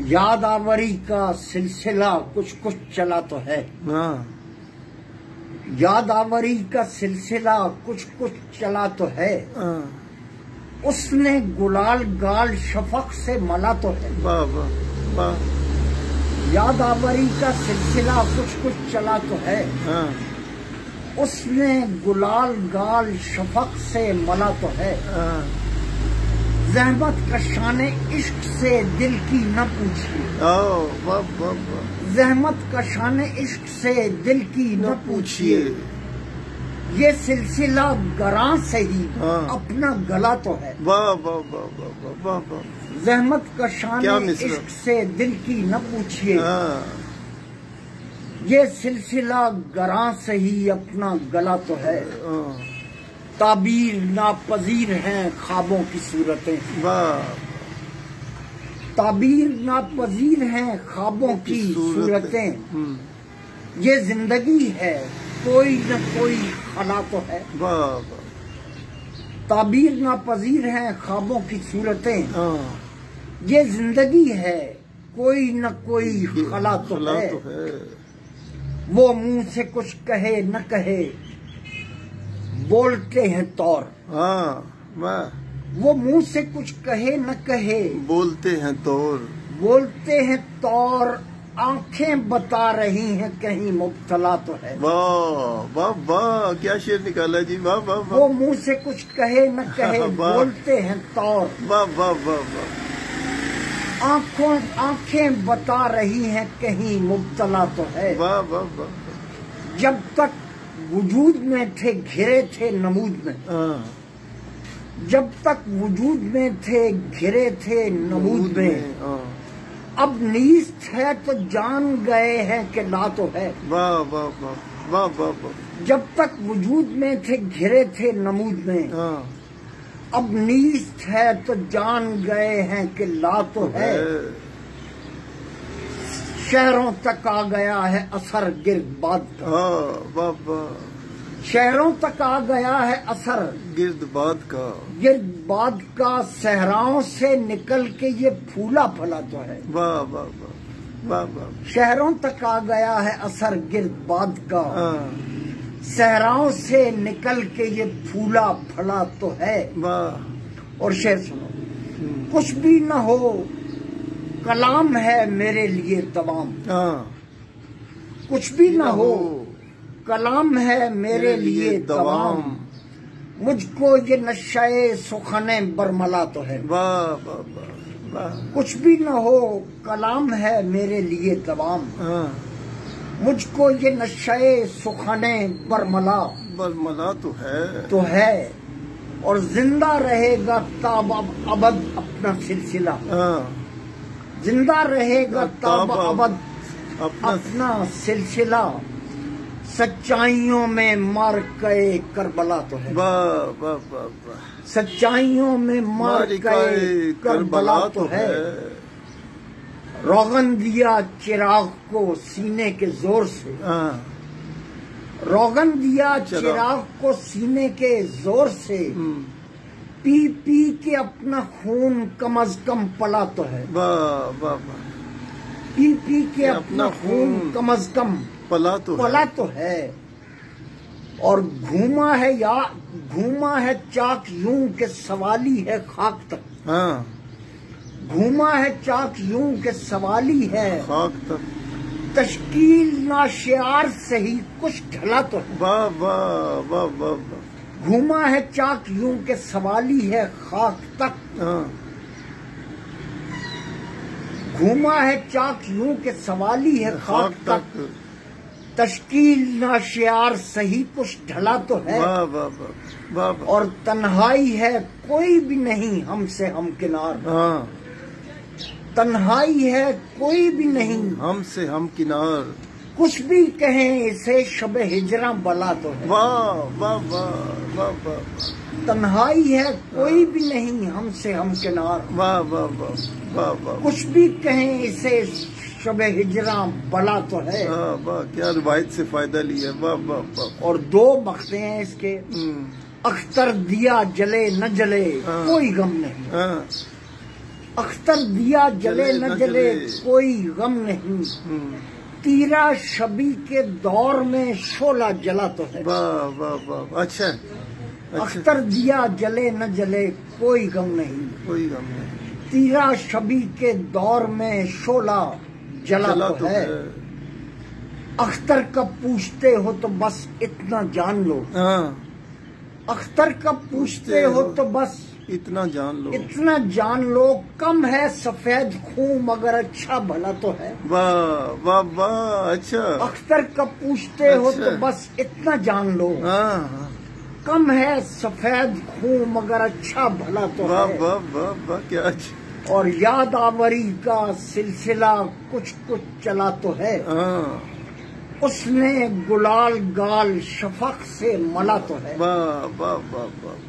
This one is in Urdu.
یادآوری کا سلسلہ کچھ کچھ چلا تو ہے، یادآوری کا سلسلہ کچھ کچھ چلا تو ہے، اس نے گلال گال شفق سے ملا تو ہے، یادآوری کا سلسلہ کچھ کچھ چلا تو ہے، اس نے گلال گال شفق سے ملا تو ہے، زحمت کشان عشق سے دل کی نہ پوچھیے، زحمت کشان عشق سے دل کی نہ پوچھیے، یہ سلسلہ گراں سے ہی اپنا گلا تو ہے، زحمت کشان عشق سے دل کی نہ پوچھیے، یہ سلسلہ گراں سے ہی اپنا گلا تو ہے، تعبیر ناپذیر ہیں خوابوں کی صورتیں، تعبیر ناپذیر ہیں خوابوں کی صورتیں، یہ زندگی ہے کوئی نہ کوئی خلا تو ہے، تعبیر ناپذیر ہیں خوابوں کی صورتیں، یہ زندگی ہے کوئی نہ کوئی خلا تو ہے، وہ منہ سے کچھ کہے نہ کہے بولتے ہیں طور، وہ منہ سے کچھ کہے نہ کہے بولتے ہیں طور، بولتے ہیں طور، آنکھیں بتا رہی ہیں کہیں مبتلا تو ہے، واہ واہ واہ کیا شعر نکالا جی، واہ واہ واہ، وہ منہ سے کچھ کہے نہ کہے بولتے ہیں طور، واہ واہ واہ واہ، آنکھیں بتا رہی ہیں کہیں مبتلا تو ہے، واہ واہ واہ، جب تک وجود میں تھے گھرے تھے نمود میں، جب تک وجود میں تھے گھرے تھے نمود میں، اب نیست ہے تو جان گئے ہیں کہ لا تو ہے، واہ واہ واہ واہ واہ واہ، جب تک وجود میں تھے گھرے تھے نمود میں، اب نیست ہے تو جان گئے ہیں کہ لا تو ہے، شہروں تک آ گیا ہے اثر گرد باد کا، شہروں تک آ گیا ہے اثر گرد باد کا، گرد باد کا، صحراؤں سے نکل کے یہ پھولا پھلا تو ہے، واہ واہ واہ واہ واہ، شہروں تک آ گیا ہے اثر گرد باد کا، صحراؤں سے نکل کے یہ پھولا پھلا تو ہے، اور شعر سنو، کچھ بھی نہ ہو کلام ہے میرے لیے دوام، کچھ بھی نہ ہو کلام ہے میرے لیے دوام، مجھ کو یہ نشہ سخن برملا تو ہے، کچھ بھی نہ ہو کلام ہے میرے لیے دوام، مجھ کو یہ نشہ سخن برملا تو ہے، اور زندہ رہے گا تاب ابد اپنا سلسلہ، زندہ رہے گا تاب ابد اپنا سلسلہ، سچائیوں میں مارکے کربلا تو ہے، سچائیوں میں مارکے کربلا تو ہے، روغن دیا چراغ کو سینے کے زور سے، روغن دیا چراغ کو سینے کے زور سے، پی پی کے اپنا خون کم از کم پلا تو ہے، پی پی کے اپنا خون کم از کم پلا تو ہے، اور گھوما ہے چاک یوں کہ سوالی ہے خاک تک، گھوما ہے چاک یوں کہ سوالی ہے خاک تک، تشکیل ناشعار سے ہی کچھ ڈھلا تو ہے، واہ واہ واہ واہ، گھوما ہے چاک یوں کہ سوالی ہے خاک تک، گھوما ہے چاک یوں کہ سوالی ہے خاک تک، تشکیل ناشعار صحیح کچھ ڈھلا تو ہے، اور تنہائی ہے کوئی بھی نہیں ہم سے ہمکنار، تنہائی ہے کوئی بھی نہیں ہم سے ہمکنار، کچھ بھی کہیں اسے شب ہجراں بلا تو ہے، واہ واہ واہ واہ واہ، تنہائی ہے کوئی بھی نہیں ہم سے ہمکنار، واہ واہ واہ واہ واہ، کچھ بھی کہیں اسے شب ہجراں بلا تو ہے، واہ کیا روایت سے فائدہ لیا، واہ واہ واہ، اور دو مقطع ہیں اس کے، اختر دیا جلے نہ جلے کوئی غم نہیں، اختر دیا جلے نہ جلے کوئی غم نہیں، تیرا شبی کے دور میں شعلہ جلا تو ہے۔ واہ واہ واہ، اچھا۔ اختر دیا جلے نہ جلے کوئی غم نہیں، کوئی غم نہیں، تیرا شبی کے دور میں شعلہ جلا تو ہے۔ اختر کا پوچھتے ہو تو بس اتنا جان لو، اختر کا پوچھتے ہو تو بس اتنا جان لو، اتنا جان لو، کم ہے سفید خون مگر اچھا بھلا تو ہے۔ واہ واہ واہ، اچھا۔ اختر کا پوچھتے ہو تو بس اتنا جان لو، کم ہے سفید خون مگر اچھا بھلا تو ہے۔ واہ واہ واہ واہ، کیا اچھا۔ اور یاد آوری کا سلسلہ کچھ کچھ چلا تو ہے، اس نے گلال گال شفق سے ملا تو ہے۔ واہ واہ واہ واہ۔